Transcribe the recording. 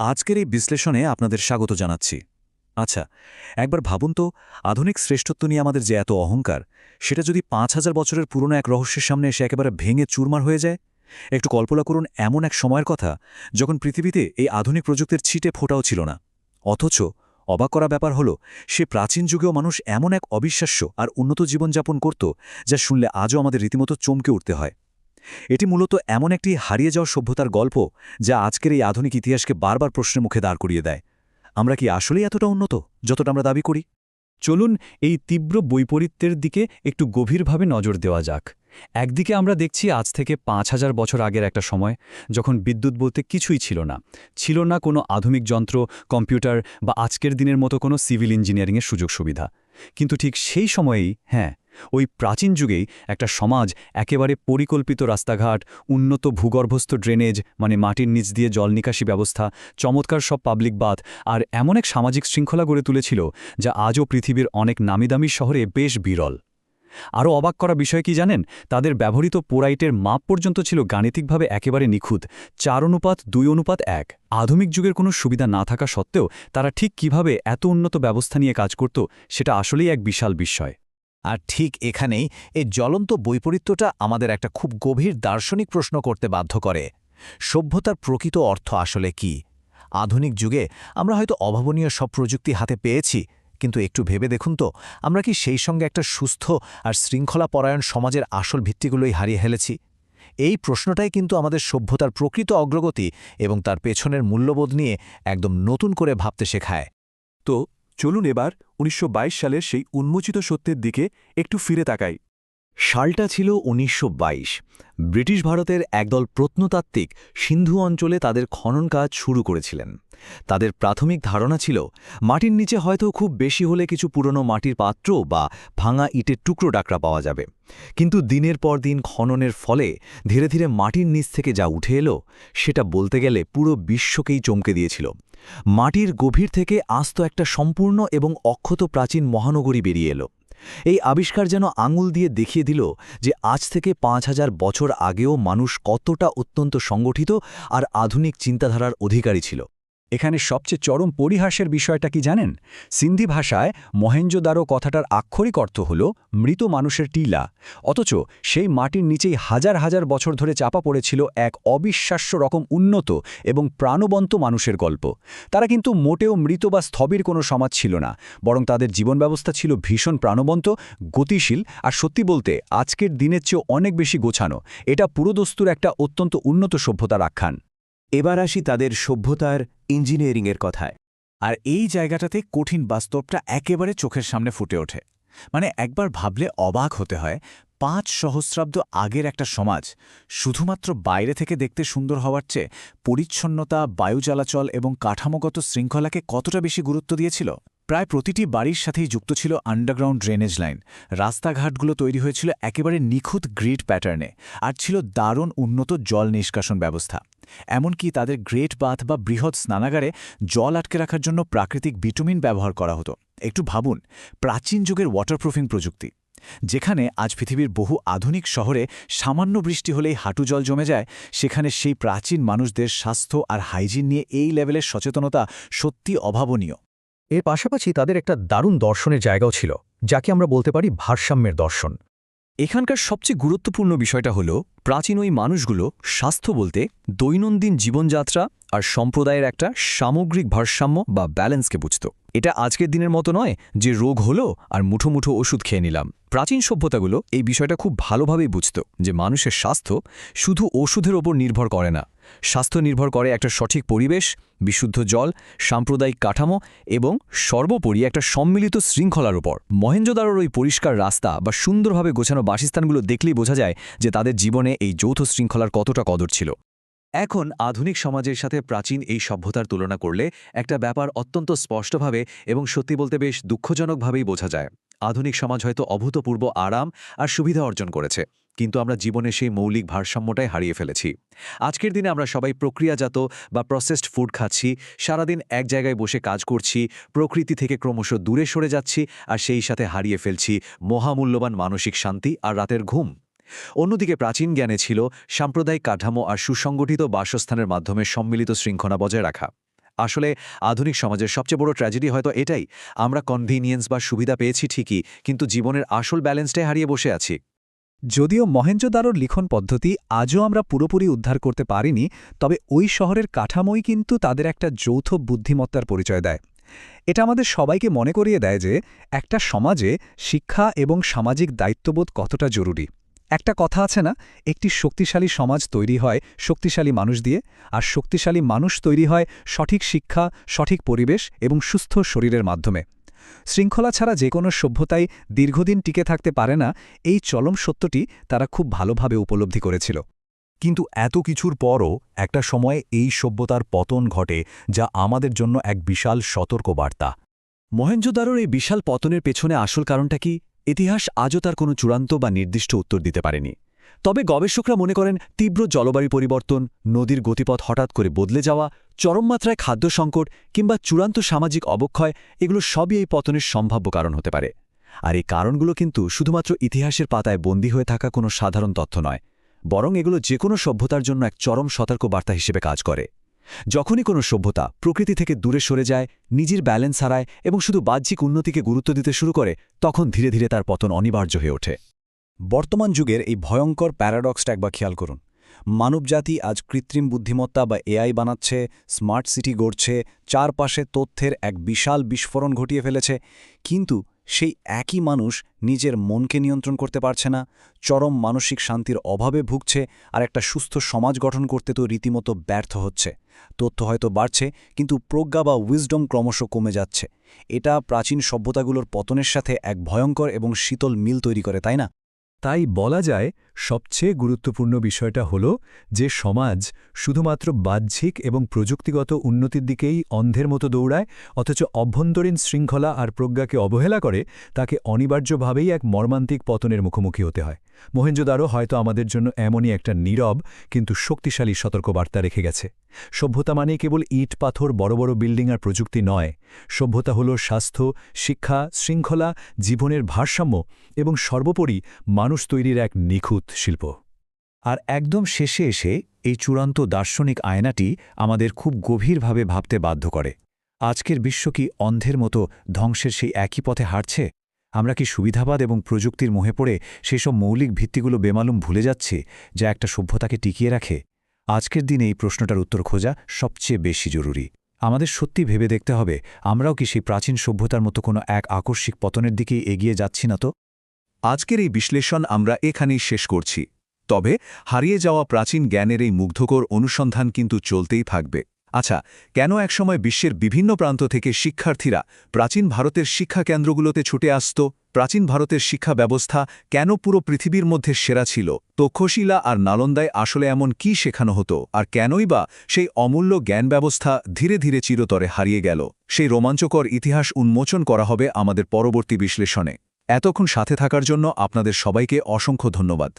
আজকের এই বিশ্লেষণে আপনাদের স্বাগত জানাচ্ছি। আচ্ছা, একবার ভাবুন তো, আধুনিক শ্রেষ্ঠত্ব নিয়ে আমাদের যে এত অহংকার, সেটা যদি ৫,০০০ বছরের পুরনো এক রহস্যের সামনে এসে একেবারে ভেঙে চুরমার হয়ে যায়। একটু কল্পনা করুন এমন এক সময়ের কথা, যখন পৃথিবীতে এই আধুনিক প্রযুক্তির ছিটে ফোঁটাও ছিল না। অথচ অবাক করা ব্যাপার হলো, সে প্রাচীন যুগেও মানুষ এমন এক অবিশ্বাস্য আর উন্নত জীবনযাপন করত, যা শুনলে আজও আমাদের রীতিমতো চমকে উঠতে হয়। এটি মূলত এমন একটি হারিয়ে যাওয়া সভ্যতার গল্প, যা আজকের এই আধুনিক ইতিহাসকে বারবার প্রশ্নের মুখে দাঁড় করিয়ে দেয়। আমরা কি আসলেই এতটা উন্নত, যতটা আমরা দাবি করি? চলুন এই তীব্র বৈপরীত্যের দিকে একটু গভীরভাবে নজর দেওয়া যাক। একদিকে আমরা দেখছি আজ থেকে ৫,০০০ বছর আগের একটা সময়, যখন বিদ্যুৎ বলতে কিছুই ছিল না। ছিল না কোনো আধুনিক যন্ত্র, কম্পিউটার বা আজকের দিনের মতো কোনো সিভিল ইঞ্জিনিয়ারিংয়ের সুযোগ সুবিধা। কিন্তু ঠিক সেই সময়েই, ওই প্রাচীন যুগেই একটা সমাজ একেবারে পরিকল্পিত রাস্তাঘাট, উন্নত ভূগর্ভস্থ ড্রেনেজ মানে মাটির নিচ দিয়ে জল নিকাশি ব্যবস্থা, চমৎকার সব পাবলিক বাথ আর এমন এক সামাজিক শৃঙ্খলা গড়ে তুলেছিল, যা আজও পৃথিবীর অনেক নামিদামি শহরে বেশ বিরল। আরও অবাক করা বিষয় কি জানেন, তাদের ব্যবহৃত পোরাইটের মাপ পর্যন্ত ছিল গাণিতিকভাবে একেবারে নিখুঁত, ৪:২:১। আধুনিক যুগের কোনো সুবিধা না থাকা সত্ত্বেও তারা ঠিক কিভাবে এত উন্নত ব্যবস্থা নিয়ে কাজ করত, সেটা আসলেই এক বিশাল বিস্ময়। আর ঠিক এখানেই এই জ্বলন্ত বৈপরীত্যটা আমাদের একটা খুব গভীর দার্শনিক প্রশ্ন করতে বাধ্য করে। সভ্যতার প্রকৃত অর্থ আসলে কি? আধুনিক যুগে আমরা হয়তো অভাবনীয় সব প্রযুক্তি হাতে পেয়েছি, কিন্তু একটু ভেবে দেখুন তো, আমরা কি সেই সঙ্গে একটা সুস্থ আর শৃঙ্খলাপরায়ণ সমাজের আসল ভিত্তিগুলোই হারিয়ে ফেলেছি? এই প্রশ্নটাই কিন্তু আমাদের সভ্যতার প্রকৃত অগ্রগতি এবং তার পেছনের মূল্যবোধ নিয়ে একদম নতুন করে ভাবতে শেখায়। তো চলুন এবার ১৯২২ সালের সেই উন্মোচিত সত্যের দিকে একটু ফিরে তাকাই। সালটা ছিল ১৯২২। ব্রিটিশ ভারতের একদল প্রত্নতাত্ত্বিক সিন্ধু অঞ্চলে তাদের খনন কাজ শুরু করেছিলেন। তাদের প্রাথমিক ধারণা ছিল, মাটির নিচে হয়তো খুব বেশি হলে কিছু পুরনো মাটির পাত্র বা ভাঙা ইটের টুকরো ডাকরা পাওয়া যাবে। কিন্তু দিনের পর দিন খননের ফলে ধীরে ধীরে মাটির নিচ থেকে যা উঠে এলো, সেটা বলতে গেলে পুরো বিশ্বকেই চমকে দিয়েছিল। মাটির গভীর থেকে আস্ত একটা সম্পূর্ণ এবং অক্ষত প্রাচীন মহানগরী বেরিয়ে এলো। এই আবিষ্কার যেন আঙুল দিয়ে দেখিয়ে দিল যে আজ থেকে ৫,০০০ বছর আগেও মানুষ কতটা অত্যন্ত সংগঠিত আর আধুনিক চিন্তাধারার অধিকারী ছিল। এখানে সবচেয়ে চরম পরিহাসের বিষয়টা কি জানেন? সিন্ধি ভাষায় মহেঞ্জোদারো কথাটার আক্ষরিক অর্থ হল মৃত মানুষের টিলা, অথচ সেই মাটির নিচেই হাজার হাজার বছর ধরে চাপা পড়েছিল এক অবিশ্বাস্য রকম উন্নত এবং প্রাণবন্ত মানুষের গল্প। তারা কিন্তু মোটেও মৃত বা স্থবির কোনো সমাজ ছিল না, বরং তাদের জীবন ব্যবস্থা ছিল ভীষণ প্রাণবন্ত, গতিশীল আর সত্যি বলতে আজকের দিনের চেয়েও অনেক বেশি গোছানো। এটা পুরোদস্তুর একটা অত্যন্ত উন্নত সভ্যতার আখ্যান। এবার আসি তাদের সভ্যতার ইঞ্জিনিয়ারিংয়ের কথায়। আর এই জায়গাটাতে কঠিন বাস্তবটা একেবারে চোখের সামনে ফুটে ওঠে। মানে একবার ভাবলে অবাক হতে হয়, ৫ সহস্রাব্দ আগের একটা সমাজ শুধুমাত্র বাইরে থেকে দেখতে সুন্দর হওয়ার চেয়ে পরিচ্ছন্নতা, বায়ু চলাচল এবং কাঠামোগত শৃঙ্খলাকে কতটা বেশি গুরুত্ব দিয়েছিল। প্রায় প্রতিটি বাড়ির সাথেই যুক্ত ছিল আন্ডারগ্রাউন্ড ড্রেনেজ লাইন। রাস্তাঘাটগুলো তৈরি হয়েছিল একেবারে নিখুঁত গ্রিড প্যাটার্নে, আর ছিল দারুণ উন্নত জল নিষ্কাশন ব্যবস্থা। এমনকি তাদের গ্রেট বাথ বা বৃহৎ স্নানাগারে জল আটকে রাখার জন্য প্রাকৃতিক বিটুমিন ব্যবহার করা হতো। একটু ভাবুন, প্রাচীন যুগের ওয়াটারপ্রুফিং প্রযুক্তি, যেখানে আজ পৃথিবীর বহু আধুনিক শহরে সামান্য বৃষ্টি হলেই হাঁটু জল জমে যায়, সেখানে সেই প্রাচীন মানুষদের স্বাস্থ্য আর হাইজিন নিয়ে এই লেভেলের সচেতনতা সত্যি অভাবনীয়। এর পাশাপাশি তাদের একটা দারুণ দর্শনের জায়গাও ছিল, যাকে আমরা বলতে পারি ভারসাম্যের দর্শন। এখানকার সবচেয়ে গুরুত্বপূর্ণ বিষয়টা হলো, প্রাচীন ওই মানুষগুলো স্বাস্থ্য বলতে দৈনন্দিন জীবনযাত্রা আর সম্প্রদায়ের একটা সামগ্রিক ভারসাম্য বা ব্যালেন্সকে বুঝত। এটা আজকের দিনের মতো নয় যে রোগ হলো আর মুঠো মুঠো ওষুধ খেয়ে নিলাম। প্রাচীন সভ্যতাগুলো এই বিষয়টা খুব ভালোভাবেই বুঝত যে মানুষের স্বাস্থ্য শুধু ওষুধের ওপর নির্ভর করে না। স্বাস্থ্য নির্ভর করে একটা সঠিক পরিবেশ, বিশুদ্ধ জল, সাম্প্রদায়িক কাঠামো এবং সর্বোপরি একটা সম্মিলিত শৃঙ্খলার উপর। মহেঞ্জোদারোর ওই পরিষ্কার রাস্তা বা সুন্দরভাবে গোছানো বাসস্থানগুলো দেখলেই বোঝা যায় যে তাদের জীবনে এই যৌথ শৃঙ্খলার কতটা কদর ছিল। এখন আধুনিক সমাজের সাথে প্রাচীন এই সভ্যতার তুলনা করলে একটা ব্যাপার অত্যন্ত স্পষ্টভাবে এবং সত্যি বলতে বেশ দুঃখজনকভাবেই বোঝা যায়। আধুনিক সমাজ হয়তো অভূতপূর্ব আরাম আর সুবিধা অর্জন করেছে, কিন্তু আমরা জীবনে সেই মৌলিক ভারসাম্যটাই হারিয়ে ফেলেছি। আজকের দিনে আমরা সবাই প্রক্রিয়াজাত বা প্রসেসড ফুড খাচ্ছি, সারাদিন এক জায়গায় বসে কাজ করছি, প্রকৃতি থেকে ক্রমশ দূরে সরে যাচ্ছি, আর সেই সাথে হারিয়ে ফেলছি মহামূল্যবান মানসিক শান্তি আর রাতের ঘুম। অন্যদিকে প্রাচীন জ্ঞানে ছিল সাম্প্রদায়িক কাঠামো আর সুসংগঠিত বাসস্থানের মাধ্যমে সম্মিলিত শৃঙ্খলা বজায় রাখা। আসলে আধুনিক সমাজের সবচেয়ে বড় ট্র্যাজেডি হয়তো এটাই, আমরা কনভিনিয়েন্স বা সুবিধা পেয়েছি ঠিকই, কিন্তু জীবনের আসল ব্যালেন্সটাই হারিয়ে বসে আছি। যদিও মহেঞ্জোদারোর লিখন পদ্ধতি আজও আমরা পুরোপুরি উদ্ধার করতে পারিনি, তবে ওই শহরের কাঠামোই কিন্তু তাদের একটা যৌথ বুদ্ধিমত্তার পরিচয় দেয়। এটা আমাদের সবাইকে মনে করিয়ে দেয় যে একটা সমাজে শিক্ষা এবং সামাজিক দায়িত্ববোধ কতটা জরুরি। একটা কথা আছে না, একটি শক্তিশালী সমাজ তৈরি হয় শক্তিশালী মানুষ দিয়ে, আর শক্তিশালী মানুষ তৈরি হয় সঠিক শিক্ষা, সঠিক পরিবেশ এবং সুস্থ শরীরের মাধ্যমে। শৃঙ্খলা ছাড়া যে কোনো সভ্যতাই দীর্ঘদিন টিকে থাকতে পারে না, এই চরম সত্যটি তারা খুব ভালোভাবে উপলব্ধি করেছিল। কিন্তু এত কিছুর পরও একটা সময়ে এই সভ্যতার পতন ঘটে, যা আমাদের জন্য এক বিশাল সতর্কবার্তা। মহেঞ্জোদারোর এই বিশাল পতনের পেছনে আসল কারণটা কি? ইতিহাস আজও তার কোনো চূড়ান্ত বা নির্দিষ্ট উত্তর দিতে পারেনি। তবে গবেষকরা মনে করেন তীব্র জলবায়ু পরিবর্তন, নদীর গতিপথ হঠাৎ করে বদলে যাওয়া, চরম মাত্রায় খাদ্য সংকট কিংবা চূড়ান্ত সামাজিক অবক্ষয়, এগুলো সবই এই পতনের সম্ভাব্য কারণ হতে পারে। আর এই কারণগুলো কিন্তু শুধুমাত্র ইতিহাসের পাতায় বন্দী হয়ে থাকা কোনো সাধারণ তথ্য নয়, বরং এগুলো যে কোনো সভ্যতার জন্য এক চরম সতর্কবার্তা হিসেবে কাজ করে। যখনই কোনো সভ্যতা প্রকৃতি থেকে দূরে সরে যায়, নিজের ব্যালেন্স হারায় এবং শুধু বাহ্যিক উন্নতিকে গুরুত্ব দিতে শুরু করে, তখন ধীরে ধীরে তার পতন অনিবার্য হয়ে ওঠে। বর্তমান যুগের এই ভয়ঙ্কর প্যারাডক্সটা একবার খেয়াল করুন। মানবজাতি আজ কৃত্রিম বুদ্ধিমত্তা বা এআই বানাচ্ছে, স্মার্ট সিটি গড়ছে, চারপাশে তথ্যের এক বিশাল বিস্ফোরণ ঘটিয়ে ফেলেছে, কিন্তু সেই একই মানুষ নিজের মনকে নিয়ন্ত্রণ করতে পারছে না, চরম মানসিক শান্তির অভাবে ভুগছে, আর একটা সুস্থ সমাজ গঠন করতে তো রীতিমতো ব্যর্থ হচ্ছে। তথ্য হয়তো বাড়ছে, কিন্তু প্রজ্ঞা বা উইজডম ক্রমশ কমে যাচ্ছে। এটা প্রাচীন সভ্যতাগুলোর পতনের সাথে এক ভয়ঙ্কর এবং শীতল মিল তৈরি করে, তাই না? তাই বলা যায়, সবচেয়ে গুরুত্বপূর্ণ বিষয়টা হল যে সমাজ শুধুমাত্র বাহ্যিক এবং প্রযুক্তিগত উন্নতির দিকেই অন্ধের মতো দৌড়ায়, অথচ অভ্যন্তরীণ শৃঙ্খলা আর প্রজ্ঞাকে অবহেলা করে, তাকে অনিবার্যভাবেই এক মর্মান্তিক পতনের মুখোমুখি হতে হয়। মহেঞ্জোদারো হয়তো আমাদের জন্য এমনই একটা নীরব কিন্তু শক্তিশালী সতর্কবার্তা রেখে গেছে। সভ্যতা মানে কেবল ইট পাথর, বড় বড় বিল্ডিং আর প্রযুক্তি নয়। সভ্যতা হল স্বাস্থ্য, শিক্ষা, শৃঙ্খলা, জীবনের ভারসাম্য এবং সর্বোপরি মানুষ তৈরির এক নিখুঁত শিল্প। আর একদম শেষে এসে এই চূড়ান্ত দার্শনিক আয়নাটি আমাদের খুব গভীরভাবে ভাবতে বাধ্য করে। আজকের বিশ্ব কি অন্ধের মতো ধ্বংসের সেই একই পথে হাঁটছে? আমরা কি সুবিধাবাদ এবং প্রযুক্তির মোহে পড়ে সেসব মৌলিক ভিত্তিগুলো বেমালুম ভুলে যাচ্ছি, যা একটা সভ্যতাকে টিকিয়ে রাখে? আজকের দিনে এই প্রশ্নটার উত্তর খোঁজা সবচেয়ে বেশি জরুরি। আমাদের সত্যি ভেবে দেখতে হবে, আমরাও কি সেই প্রাচীন সভ্যতার মতো কোনো এক আকস্মিক পতনের দিকেই এগিয়ে যাচ্ছি না তো? আজকের এই বিশ্লেষণ আমরা এখানেই শেষ করছি, তবে হারিয়ে যাওয়া প্রাচীন জ্ঞানের এই মুগ্ধকর অনুসন্ধান কিন্তু চলতেই থাকবে। আচ্ছা, কেন একসময় বিশ্বের বিভিন্ন প্রান্ত থেকে শিক্ষার্থীরা প্রাচীন ভারতের শিক্ষা কেন্দ্রগুলোতে ছুটে আসত? প্রাচীন ভারতের শিক্ষা ব্যবস্থা কেন পুরো পৃথিবীর মধ্যে সেরা ছিল? তক্ষশিলা আর নালন্দায় আসলে এমন কি শেখানো হতো, আর কেনই বা সেই অমূল্য জ্ঞান ব্যবস্থা ধীরে ধীরে চিরতরে হারিয়ে গেল? সেই রোমাঞ্চকর ইতিহাস উন্মোচন করা হবে আমাদের পরবর্তী বিশ্লেষণে। এতক্ষণ সাথে থাকার জন্য আপনাদের সবাইকে অসংখ্য ধন্যবাদ।